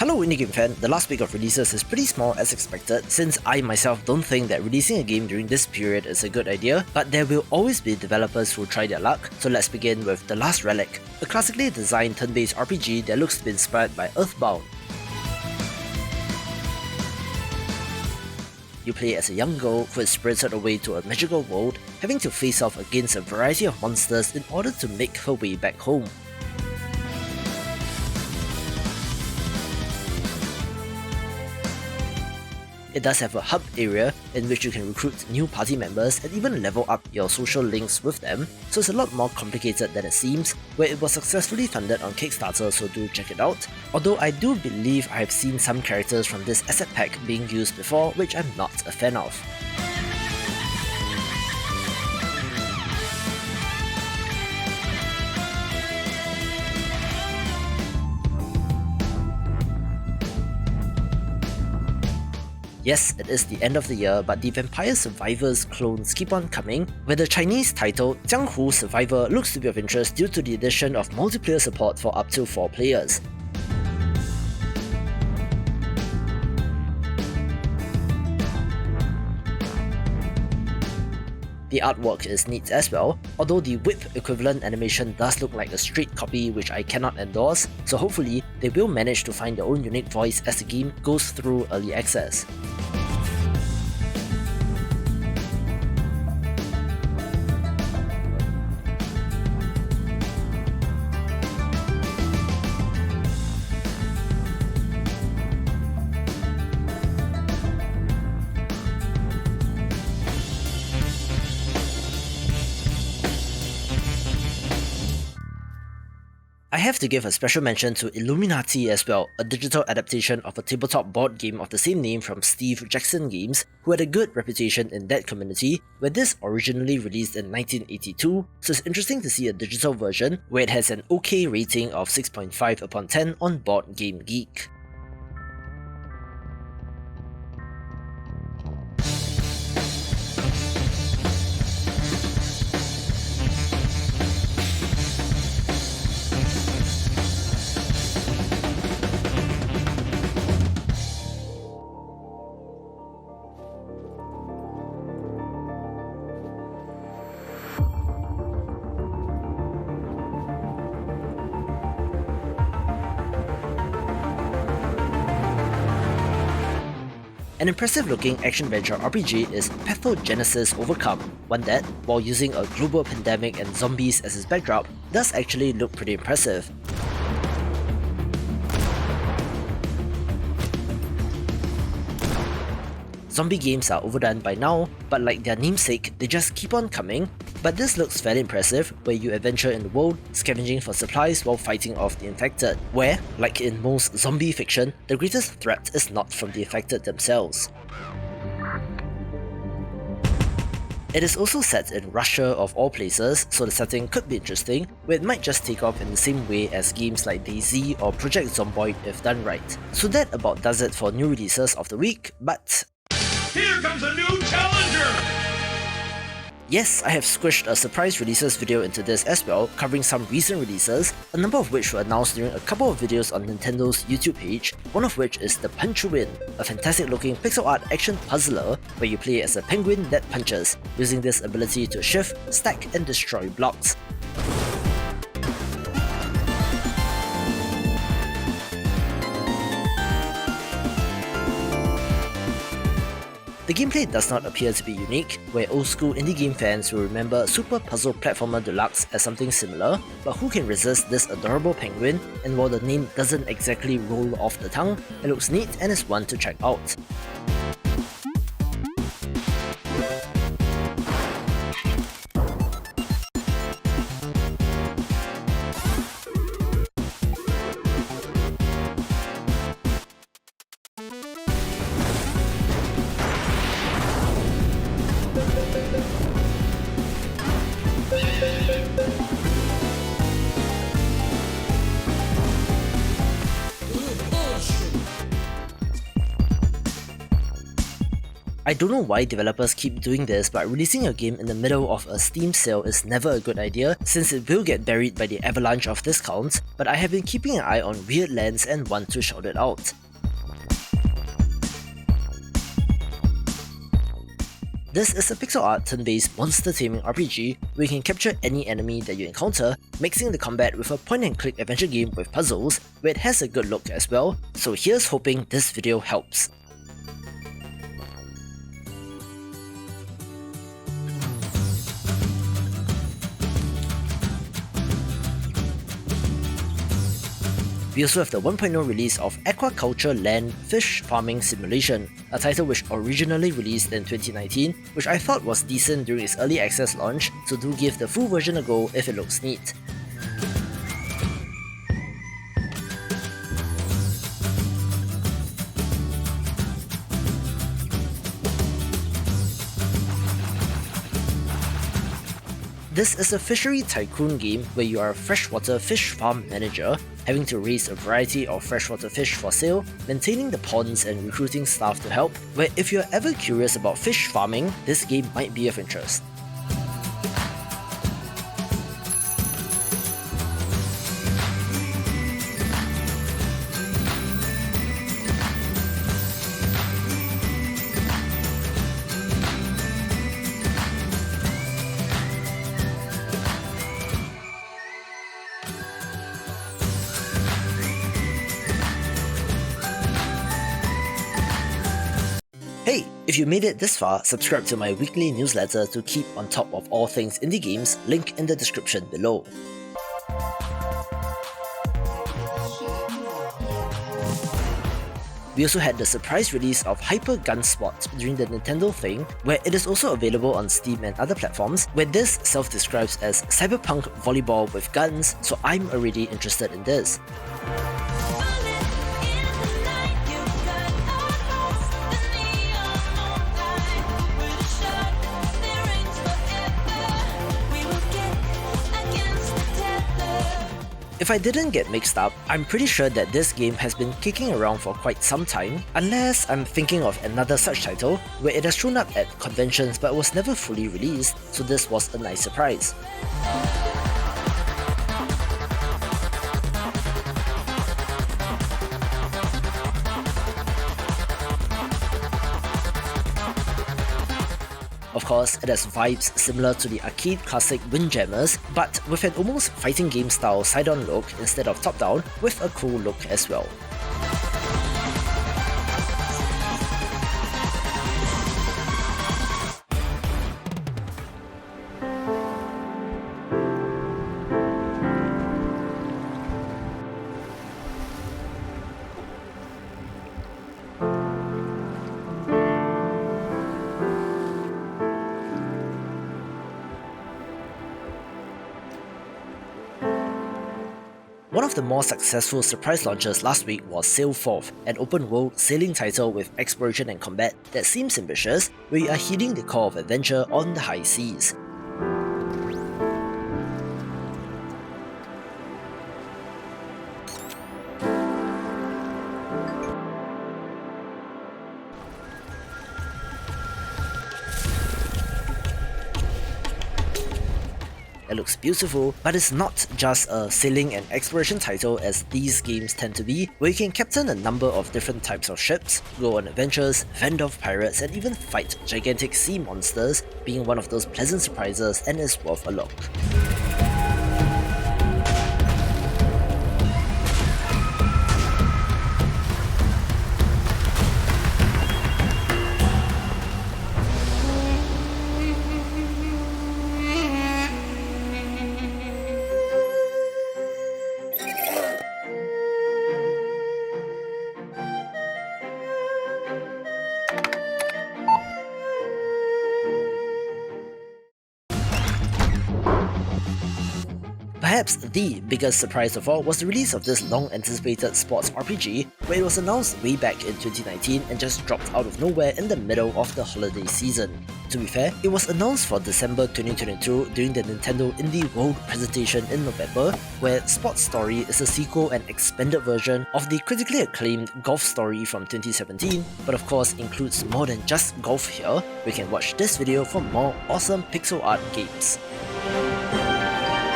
Hello indie game fan, the last week of releases is pretty small as expected since I myself don't think that releasing a game during this period is a good idea, but there will always be developers who try their luck, so let's begin with The Last Relic, a classically designed turn-based RPG that looks to be inspired by Earthbound. You play as a young girl who is spirited away to a magical world, having to face off against a variety of monsters in order to make her way back home. It does have a hub area in which you can recruit new party members and even level up your social links with them, so it's a lot more complicated than it seems, where it was successfully funded on Kickstarter, so do check it out. Although I do believe I have seen some characters from this asset pack being used before, which I'm not a fan of. Yes, it is the end of the year, but the Vampire Survivors clones keep on coming, where the Chinese title Jianghu Survivor looks to be of interest due to the addition of multiplayer support for up to 4 players. The artwork is neat as well, although the whip equivalent animation does look like a straight copy which I cannot endorse, so hopefully they will manage to find their own unique voice as the game goes through early access. I have to give a special mention to ILLUMINATI as well, a digital adaptation of a tabletop board game of the same name from Steve Jackson Games, who had a good reputation in that community, where this originally released in 1982, so it's interesting to see a digital version where it has an OK rating of 6.5 upon 10 on Board Game Geek. An impressive-looking action-adventure RPG is Pathogenesis Overcome, one that, while using a global pandemic and zombies as its backdrop, does actually look pretty impressive. Zombie games are overdone by now, but like their namesake, they just keep on coming. But this looks fairly impressive, where you adventure in the world, scavenging for supplies while fighting off the infected, where, like in most zombie fiction, the greatest threat is not from the infected themselves. It is also set in Russia of all places, so the setting could be interesting, where it might just take off in the same way as games like DayZ or Project Zomboid if done right. So that about does it for new releases of the week, but here comes a new challenger! yes, I have squished a surprise releases video into this as well, covering some recent releases, a number of which were announced during a couple of videos on Nintendo's YouTube page, one of which is The Punch Win, a fantastic looking pixel art action puzzler where you play as a penguin that punches, using this ability to shift, stack and destroy blocks. The gameplay does not appear to be unique, where old school indie game fans will remember Super Puzzle Platformer Deluxe as something similar, but who can resist this adorable penguin, and while the name doesn't exactly roll off the tongue, it looks neat and is one to check out. I don't know why developers keep doing this, but releasing a game in the middle of a Steam sale is never a good idea since it will get buried by the avalanche of discounts, but I have been keeping an eye on weird lands and want to shout it out. This is a pixel art turn-based monster taming RPG where you can capture any enemy that you encounter, mixing the combat with a point-and-click adventure game with puzzles, where it has a good look as well, so here's hoping this video helps. We also have the 1.0 release of Aquaculture Land Fish Farming Simulation, a title which originally released in 2019, which I thought was decent during its early access launch, so do give the full version a go if it looks neat. This is a fishery tycoon game where you are a freshwater fish farm manager, having to raise a variety of freshwater fish for sale, maintaining the ponds and recruiting staff to help, where if you're ever curious about fish farming, this game might be of interest. Hey, if you made it this far, subscribe to my weekly newsletter to keep on top of all things indie games, link in the description below. We also had the surprise release of Hyper Gunspot during the Nintendo thing, where it is also available on Steam and other platforms, where this self-describes as cyberpunk volleyball with guns, so I'm already interested in this. If I didn't get mixed up, I'm pretty sure that this game has been kicking around for quite some time, unless I'm thinking of another such title, where it has shown up at conventions but was never fully released, so this was a nice surprise. Of course, it has vibes similar to the arcade classic Windjammers, but with an almost fighting game style side-on look instead of top-down, with a cool look as well. One of the more successful surprise launches last week was Sail Forth, an open-world sailing title with exploration and combat that seems ambitious, where you are heeding the call of adventure on the high seas. It looks beautiful, but it's not just a sailing and exploration title as these games tend to be, where you can captain a number of different types of ships, go on adventures, fend off pirates, and even fight gigantic sea monsters, being one of those pleasant surprises and is worth a look. perhaps the biggest surprise of all was the release of this long-anticipated sports RPG, where it was announced way back in 2019 and just dropped out of nowhere in the middle of the holiday season. To be fair, it was announced for December 2022 during the Nintendo Indie World presentation in November, where Sports Story is a sequel and expanded version of the critically acclaimed Golf Story from 2017, but of course includes more than just golf here. We can watch this video for more awesome pixel art games.